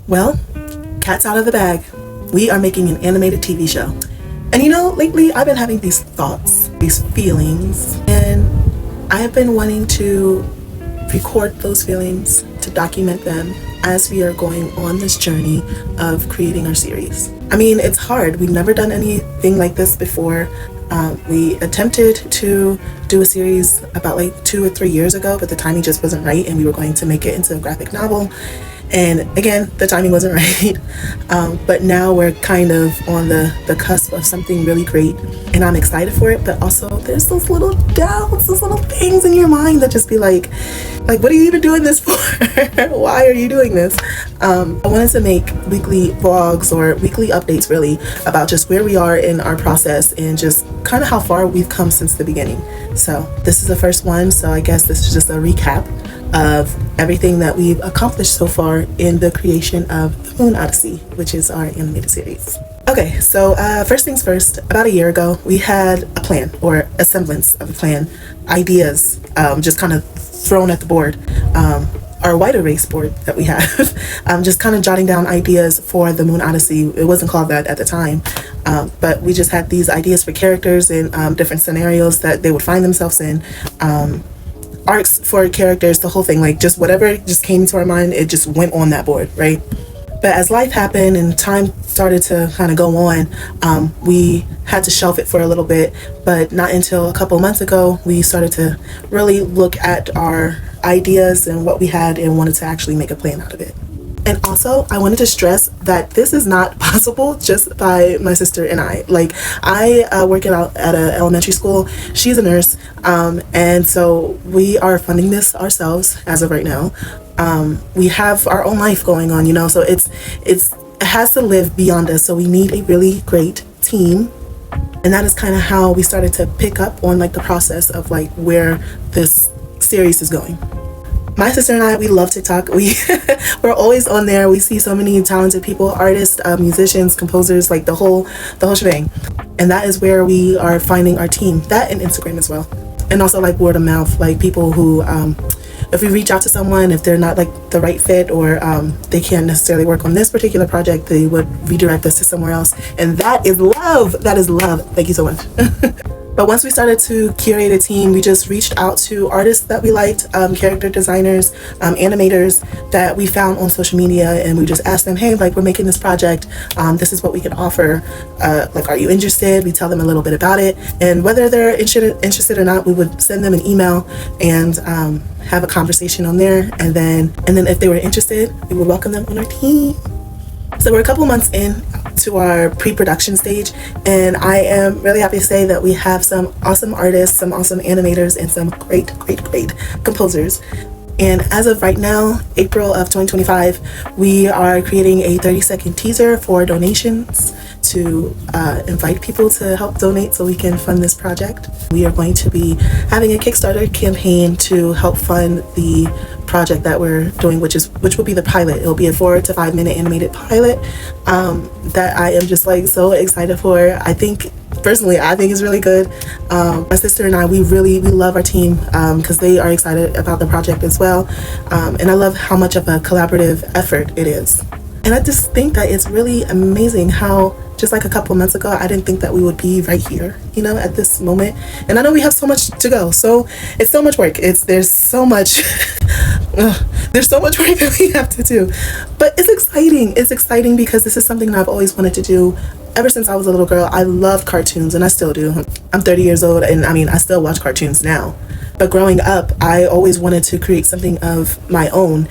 Well, cat's out of the bag. We are making an animated TV show. And lately I've been having these thoughts, these feelings, and I have been wanting to record those feelings, to document them as we are going on this journey of creating our series. I mean, it's hard. We've never done anything like this before. We attempted to do a series about like 2 or 3 years ago, but the timing just wasn't right, and we were going to make it into a graphic novel. And again, the timing wasn't right. But now we're kind of on the cusp of something really great, and I'm excited for it. But also, there's those little doubts, those little things in your mind that just be like, what are you even doing this for? Why are you doing this? I wanted to make weekly vlogs or weekly updates, really, about just where we are in our process and just kind of how far we've come since the beginning. So this is the first one. So I guess this is just a recap of everything that we've accomplished so far in the creation of the Moon Odyssey, which is our animated series. Okay, so first things first, about a year ago, we had a plan, or a semblance of a plan, ideas just kind of thrown at the board, our white erase board that we have, just kind of jotting down ideas for the Moon Odyssey. It wasn't called that at the time, but we just had these ideas for characters and different scenarios that they would find themselves in. Arcs for characters, the whole thing, like just whatever just came to our mind, it just went on that board, right? But as life happened and time started to kind of go on, we had to shelve it for a little bit, but not until a couple months ago, we started to really look at our ideas and what we had and wanted to actually make a plan out of it. And also, I wanted to stress that this is not possible just by my sister and I. Like, I work at an elementary school. She's a nurse. And so we are funding this ourselves as of right now. We have our own life going on, so it has to live beyond us. So we need a really great team. And that is kind of how we started to pick up on like the process of like where this series is going. My sister and I, we love TikTok. We're always on there. We see so many talented people, artists, musicians, composers, like the whole shebang. And that is where we are finding our team. That and Instagram as well. And also like word of mouth, like people who, if we reach out to someone, if they're not like the right fit or they can't necessarily work on this particular project, they would redirect us to somewhere else. And that is love. That is love. Thank you so much. But once we started to curate a team, we just reached out to artists that we liked, character designers, animators that we found on social media, and we just asked them, hey, like, we're making this project. This is what we can offer. Like, are you interested? We tell them a little bit about it, and whether they're interested or not, we would send them an email and have a conversation on there, and then if they were interested, we would welcome them on our team. So we're a couple months in to our pre-production stage, and I am really happy to say that we have some awesome artists, some awesome animators, and some great composers. And as of right now, April of 2025, we are creating a 30-second teaser for donations to invite people to help donate so we can fund this project. We are going to be having a Kickstarter campaign to help fund the project that we're doing, which will be the pilot. It'll be a 4 to 5 minute animated pilot that I am just like so excited for. Personally, I think it's really good. My sister and I, we love our team because they are excited about the project as well. And I love how much of a collaborative effort it is. And I just think that it's really amazing how just like a couple months ago, I didn't think that we would be right here, at this moment. And I know we have so much to go. So it's so much work. There's so much, there's so much work that we have to do. But it's exciting. It's exciting because this is something that I've always wanted to do. Ever since I was a little girl, I love cartoons, and I still do. I'm 30 years old, and I still watch cartoons now. But growing up, I always wanted to create something of my own,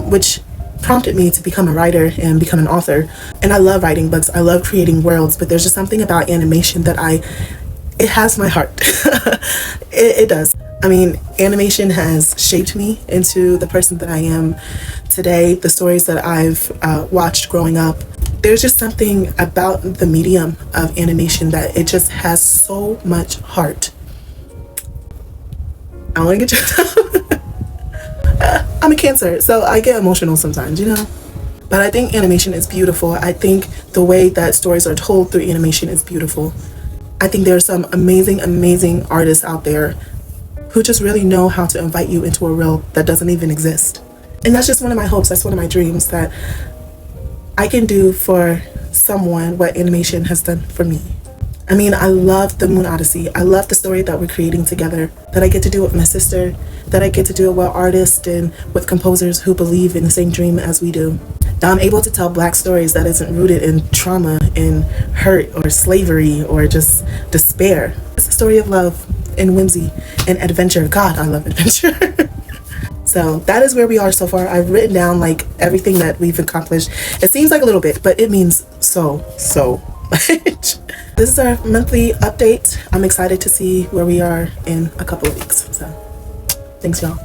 which prompted me to become a writer and become an author. And I love writing books. I love creating worlds, but there's just something about animation that it has my heart. It does. Animation has shaped me into the person that I am today. The stories that I've watched growing up, there's just something about the medium of animation that it just has so much heart. I don't want to get you. I'm a Cancer, so I get emotional sometimes, But I think animation is beautiful. I think the way that stories are told through animation is beautiful. I think there are some amazing artists out there who just really know how to invite you into a world that doesn't even exist. And that's just one of my hopes. That's one of my dreams, that I can do for someone what animation has done for me. I mean, I love the Moon Odyssey. I love the story that we're creating together, that I get to do it with my sister, that I get to do it with artists and with composers who believe in the same dream as we do. That I'm able to tell Black stories that isn't rooted in trauma and hurt or slavery or just despair. It's a story of love and whimsy and adventure. God, I love adventure. So that is where we are so far. I've written down like everything that we've accomplished. It seems like a little bit, but it means so much. This is our monthly update. I'm excited to see where we are in a couple of weeks. So thanks, y'all.